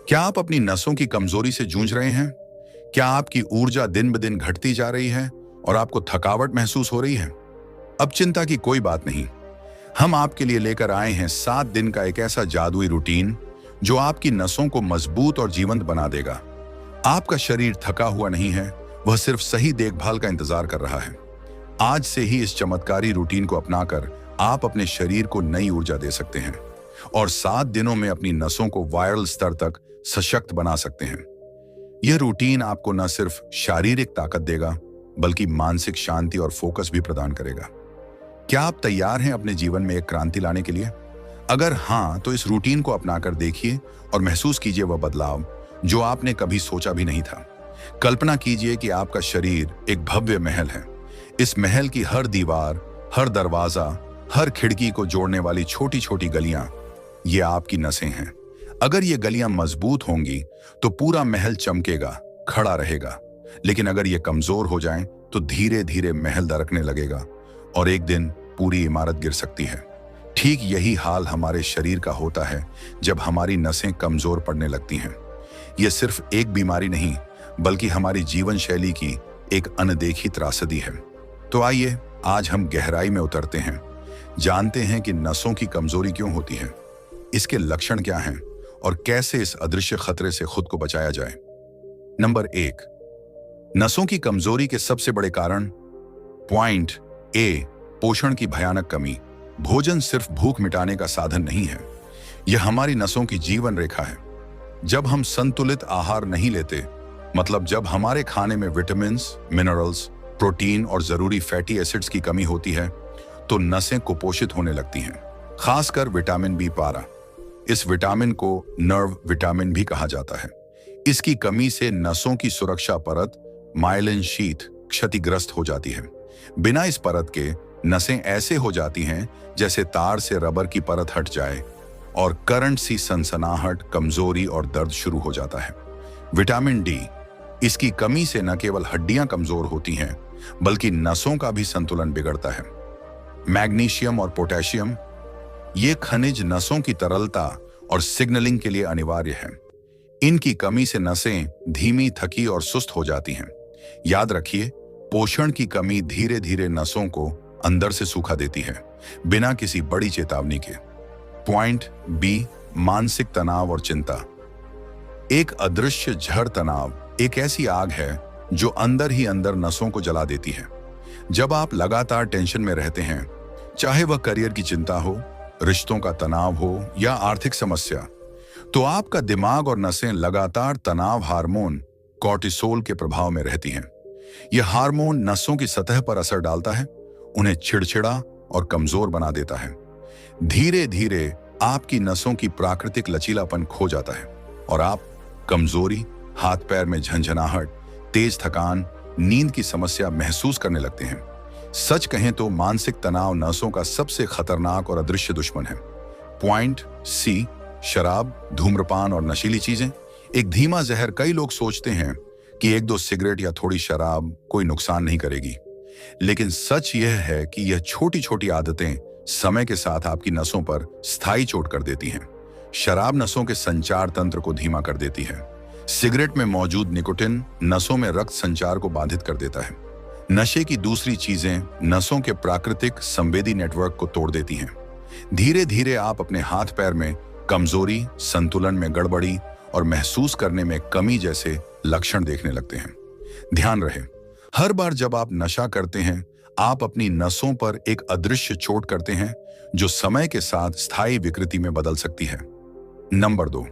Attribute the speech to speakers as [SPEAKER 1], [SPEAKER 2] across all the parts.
[SPEAKER 1] क्या आप अपनी नसों की कमजोरी से जूझ रहे हैं? क्या आपकी ऊर्जा दिन ब दिन घटती जा रही है और आपको थकावट महसूस हो रही है? अब चिंता की कोई बात नहीं। हम आपके लिए लेकर आए हैं 7 दिन का एक ऐसा जादुई रूटीन जो आपकी नसों को मजबूत और जीवंत बना देगा। आपका शरीर थका हुआ नहीं है, वह सिर्फ सही देखभाल का इंतजार कर रहा है। आज से ही इस चमत्कारी रूटीन को अपनाकर आप अपने शरीर को नई ऊर्जा दे सकते हैं और 7 दिनों में अपनी नसों को वायरल स्तर तक सशक्त बना सकते हैं। यह रूटीन आपको न सिर्फ शारीरिक ताकत देगा, बल्कि मानसिक शांति और फोकस भी प्रदान करेगा। क्या आप तैयार हैं अपने जीवन में एक क्रांति लाने के लिए? अगर हाँ, तो इस रूटीन को अपनाकर देखिए और महसूस कीजिए वह बदलाव जो आपने कभी सोचा भी नहीं था। कल्पना कीजिए कि आपका शरीर एक भव्य महल है। इस महल की हर दीवार, हर दरवाजा, हर खिड़की को जोड़ने वाली छोटी छोटी गलियां, ये आपकी नसें हैं। अगर ये गलियां मजबूत होंगी तो पूरा महल चमकेगा, खड़ा रहेगा। लेकिन अगर ये कमजोर हो जाएं तो धीरे धीरे महल दरकने लगेगा और एक दिन पूरी इमारत गिर सकती है। ठीक यही हाल हमारे शरीर का होता है जब हमारी नसें कमजोर पड़ने लगती हैं। यह सिर्फ एक बीमारी नहीं, बल्कि हमारी जीवन शैली की एक अनदेखी त्रासदी है। तो आइए आज हम गहराई में उतरते हैं, जानते हैं कि नसों की कमजोरी क्यों होती है, इसके लक्षण क्या हैं और कैसे इस अदृश्य खतरे से खुद को बचाया जाए। नंबर 1, नसों की कमजोरी के सबसे बड़े कारण। पॉइंट ए, पोषण की भयानक कमी। भोजन सिर्फ भूख मिटाने का साधन नहीं है, यह हमारी नसों की जीवन रेखा है। जब हम संतुलित आहार नहीं लेते, मतलब जब हमारे खाने में विटामिन, मिनरल्स, प्रोटीन और जरूरी फैटी एसिड्स की कमी होती है, तो नसें कुपोषित होने लगती हैं। खासकर विटामिन बी12। इस विटामिन को नर्व विटामिन भी कहा जाता है। इसकी कमी से नसों की सुरक्षा परत, माइलिन शीथ, क्षतिग्रस्त हो जाती है। बिना इस परत के नसें ऐसे हो जाती हैं जैसे तार से रबर की परत हट जाए और करंट सी सनसनाहट, कमजोरी और दर्द शुरू हो जाता है। विटामिन डी, इसकी कमी से न केवल हड्डियां कमजोर होती हैं, बल्कि नसों का भी संतुलन बिगड़ता है। मैग्नीशियम और पोटेशियम, ये खनिज नसों की तरलता और सिग्नलिंग के लिए अनिवार्य है। इनकी कमी से नसें धीमी, थकी और सुस्त हो जाती हैं। याद रखिए, पोषण की कमी धीरे धीरे नसों को अंदर से सूखा देती है, बिना किसी बड़ी चेतावनी के। पॉइंट बी, मानसिक तनाव और चिंता। एक अदृश्य जहर तनाव एक ऐसी आग है जो अंदर ही अंदर नसों को जला देती है। जब आप लगातार टेंशन में रहते हैं, चाहे वह करियर की चिंता हो, रिश्तों का तनाव हो या आर्थिक समस्या, तो आपका दिमाग और नसें लगातार तनाव हार्मोन कॉर्टिसोल के प्रभाव में रहती हैं। यह हार्मोन नसों की सतह पर असर डालता है, उन्हें चिड़चिड़ा और कमजोर बना देता है। धीरे धीरे आपकी नसों की प्राकृतिक लचीलापन खो जाता है और आप कमजोरी, हाथ पैर में झंझनाहट, तेज थकान, नींद की समस्या महसूस करने लगते हैं। सच कहें तो मानसिक तनाव नसों का सबसे खतरनाक और अदृश्य दुश्मन है। पॉइंट सी, शराब, धूम्रपान और नशीली चीजें। एक धीमा जहर। कई लोग सोचते हैं कि 1-2 सिगरेट या थोड़ी शराब कोई नुकसान नहीं करेगी, लेकिन सच यह है कि यह छोटी छोटी आदतें समय के साथ आपकी नसों पर स्थायी चोट कर देती हैं। शराब नसों के संचार तंत्र को धीमा कर देती है। सिगरेट में मौजूद निकोटिन नसों में रक्त संचार को बाधित कर देता है। नशे की दूसरी चीजें नसों के प्राकृतिक संवेदी नेटवर्क को तोड़ देती हैं। धीरे धीरे आप अपने हाथ पैर में कमजोरी, संतुलन में गड़बड़ी और महसूस करने में कमी जैसे लक्षण देखने लगते हैं। ध्यान रहे, हर बार जब आप नशा करते हैं, आप अपनी नसों पर एक अदृश्य चोट करते हैं जो समय के साथ स्थायी विकृति में बदल सकती है। नंबर 2,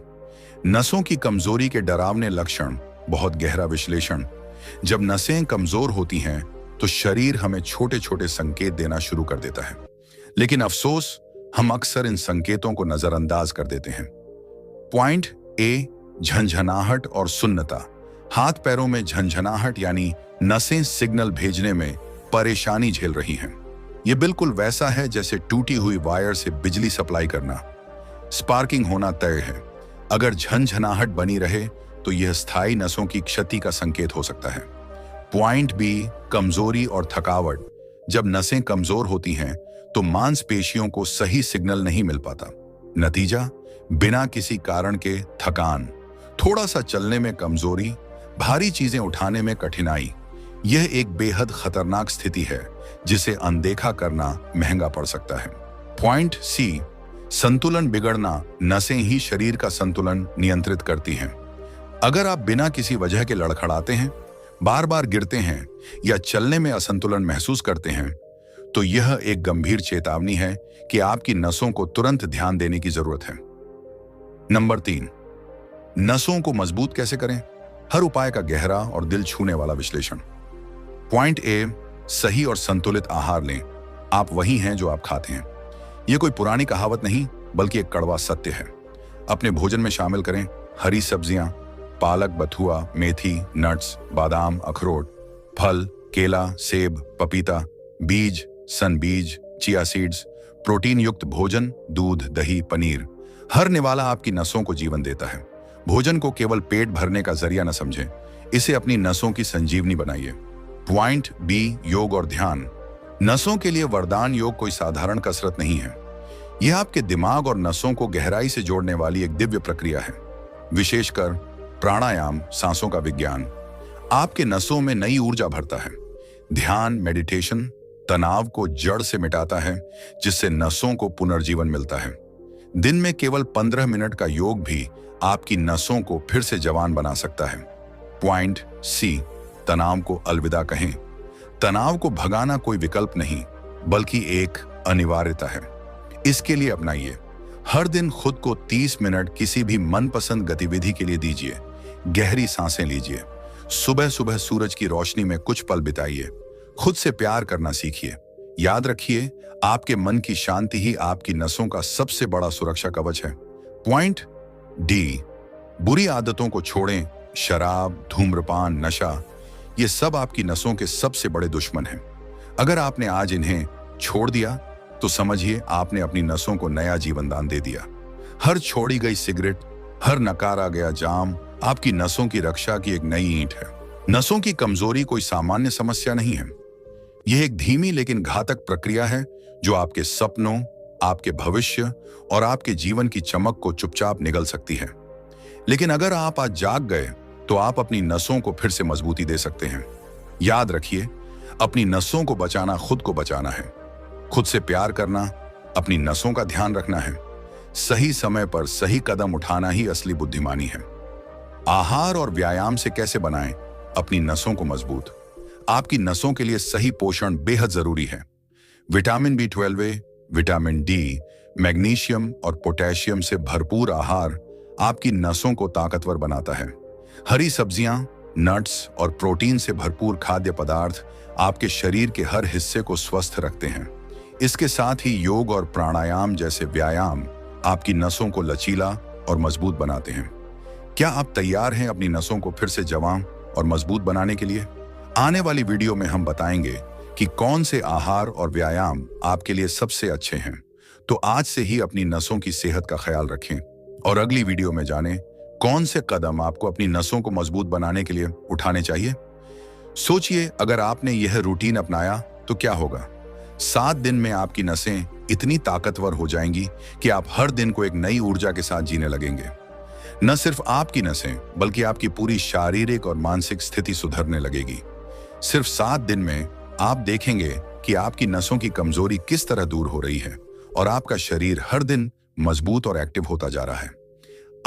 [SPEAKER 1] नसों की कमजोरी के डरावने लक्षण। बहुत गहरा विश्लेषण। जब नसें कमजोर होती हैं तो शरीर हमें छोटे छोटे संकेत देना शुरू कर देता है, लेकिन अफसोस हम अक्सर इन संकेतों को नजरअंदाज कर देते हैं। पॉइंट ए, झंझनाहट और सुन्नता। हाथ पैरों में झंझनाहट यानी नसें सिग्नल भेजने में परेशानी झेल रही हैं। यह बिल्कुल वैसा है जैसे टूटी हुई वायर से बिजली सप्लाई करना। स्पार्किंग होना तय है। अगर झंझनाहट बनी रहे तो यह स्थायी नसों की क्षति का संकेत हो सकता है। पॉइंट बी, कमजोरी और थकावट। जब नसें कमजोर होती हैं तो मांसपेशियों को सही सिग्नल नहीं मिल पाता। नतीजा, बिना किसी कारण के थकान, थोड़ा सा चलने में कमजोरी, भारी चीजें उठाने में कठिनाई, यह एक बेहद खतरनाक स्थिति है जिसे अनदेखा करना महंगा पड़ सकता है। पॉइंट सी, संतुलन बिगड़ना। नसें ही शरीर का संतुलन नियंत्रित करती हैं। अगर आप बिना किसी वजह के लड़खड़ाते हैं, बार बार गिरते हैं या चलने में असंतुलन महसूस करते हैं, तो यह एक गंभीर चेतावनी है कि आपकी नसों को तुरंत ध्यान देने की जरूरत है। नंबर 3, नसों को मजबूत कैसे करें? हर उपाय का गहरा और दिल छूने वाला विश्लेषण। पॉइंट ए, सही और संतुलित आहार लें। आप वही हैं जो आप खाते हैं। यह कोई पुरानी कहावत नहीं, बल्कि एक कड़वा सत्य है। अपने भोजन में शामिल करें हरी सब्जियां, पालक, बथुआ, मेथी, नट्स, बादाम, अखरोट, फल, केला, सेब, पपीता, बीज, सन बीज, चिया सीड्स, प्रोटीन युक्त भोजन, दूध, दही, पनीर। हर निवाला आपकी नसों को जीवन देता है। भोजन को केवल पेट भरने का जरिया न समझें, इसे अपनी नसों की संजीवनी बनाइए। पॉइंट बी, योग और ध्यान। नसों के लिए वरदान योग कोई साधारण कसरत नहीं है। यह आपके दिमाग और नसों को गहराई से जोड़ने वाली एक दिव्य प्रक्रिया है। विशेषकर प्राणायाम, सांसों का विज्ञान, आपके नसों में नई ऊर्जा भरता है। ध्यान, मेडिटेशन तनाव को जड़ से मिटाता है, जिससे नसों को पुनर्जीवन मिलता है। दिन में केवल 15 मिनट का योग भी आपकी नसों को फिर से जवान बना सकता है। पॉइंट सी, तनाव को अलविदा कहें। तनाव को भगाना कोई विकल्प नहीं, बल्कि एक अनिवार्यता है। इसके लिए अपनाइए, हर दिन खुद को 30 मिनट किसी भी मनपसंद गतिविधि के लिए दीजिए। गहरी सांसें लीजिए, सुबह सुबह सूरज की रोशनी में कुछ पल बिताइए। खुद से प्यार करना सीखिए। याद रखिए, आपके मन की शांति ही आपकी नसों का सबसे बड़ा सुरक्षा कवच है। पॉइंट डी, बुरी आदतों को छोड़ें। शराब, धूम्रपान, नशा, ये सब आपकी नसों के सबसे बड़े दुश्मन हैं। अगर आपने आज इन्हें छोड़ दिया, तो समझिए आपने अपनी नसों को नया जीवन दान दे दिया। हर छोड़ी गई सिगरेट, हर नकारा गया जाम आपकी नसों की रक्षा की एक नई ईंट है। नसों की कमजोरी कोई सामान्य समस्या नहीं है। यह एक धीमी लेकिन घातक प्रक्रिया है जो आपके सपनों, आपके भविष्य और आपके जीवन की चमक को चुपचाप निगल सकती है। लेकिन अगर आप आज जाग गए, तो आप अपनी नसों को फिर से मजबूती दे सकते हैं। याद रखिए, अपनी नसों को बचाना खुद को बचाना है। खुद से प्यार करना, अपनी नसों का ध्यान रखना है। सही समय पर सही कदम उठाना ही असली बुद्धिमानी है। आहार और व्यायाम से कैसे बनाएं अपनी नसों को मजबूत? आपकी नसों के लिए सही पोषण बेहद जरूरी है। Vitamin B12, vitamin D, magnesium और पोटेशियम से भरपूर आहार आपकी नसों को ताकतवर बनाता है। हरी सब्जियां, नट्स और प्रोटीन से भरपूर खाद्य पदार्थ आपके शरीर के हर हिस्से को स्वस्थ रखते हैं। इसके साथ ही योग और प्राणायाम जैसे व्यायाम आपकी नसों को लचीला और मजबूत बनाते हैं। क्या आप तैयार हैं अपनी नसों को फिर से जवां और मजबूत बनाने के लिए? आने वाली वीडियो में हम बताएंगे कि कौन से आहार और व्यायाम आपके लिए सबसे अच्छे हैं। तो आज से ही अपनी नसों की सेहत का ख्याल रखें और अगली वीडियो में जानें कौन से कदम आपको अपनी नसों को मजबूत बनाने के लिए उठाने चाहिए। सोचिए, अगर आपने यह रूटीन अपनाया तो क्या होगा। 7 दिन में आपकी नसें इतनी ताकतवर हो जाएंगी कि आप हर दिन को एक नई ऊर्जा के साथ जीने लगेंगे। न सिर्फ आपकी नसें, बल्कि आपकी पूरी शारीरिक और मानसिक स्थिति सुधरने लगेगी। सिर्फ 7 दिन में आप देखेंगे कि आपकी नसों की कमजोरी किस तरह दूर हो रही है और आपका शरीर हर दिन मजबूत और एक्टिव होता जा रहा है।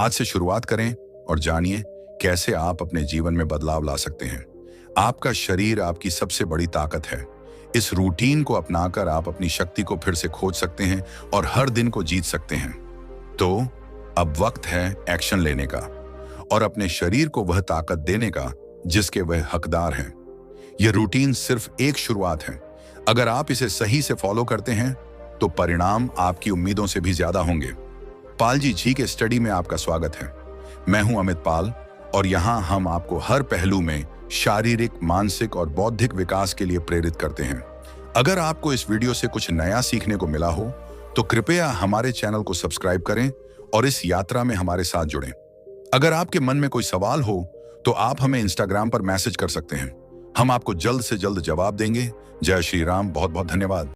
[SPEAKER 1] आज से शुरुआत करें और जानिए कैसे आप अपने जीवन में बदलाव ला सकते हैं। आपका शरीर आपकी सबसे बड़ी ताकत है। इस रूटीन को अपनाकर आप अपनी शक्ति को फिर से खोज सकते हैं और हर दिन को जीत सकते हैं। तो अब वक्त है एक्शन लेने का और अपने शरीर को वह ताकत देने का जिसके वह हकदार हैं। यह रूटीन सिर्फ एक शुरुआत है। अगर आप इसे सही से फॉलो करते हैं तो परिणाम आपकी उम्मीदों से भी ज्यादा होंगे। पाल जी के स्टडी में आपका स्वागत है। मैं हूं अमित पाल और यहां हम आपको हर पहलू में शारीरिक, मानसिक और बौद्धिक विकास के लिए प्रेरित करते हैं। अगर आपको इस वीडियो से कुछ नया सीखने को मिला हो तो कृपया हमारे चैनल को सब्सक्राइब करें और इस यात्रा में हमारे साथ जुड़ें। अगर आपके मन में कोई सवाल हो तो आप हमें इंस्टाग्राम पर मैसेज कर सकते हैं। हम आपको जल्द से जल्द जवाब देंगे। जय श्री राम। बहुत बहुत धन्यवाद।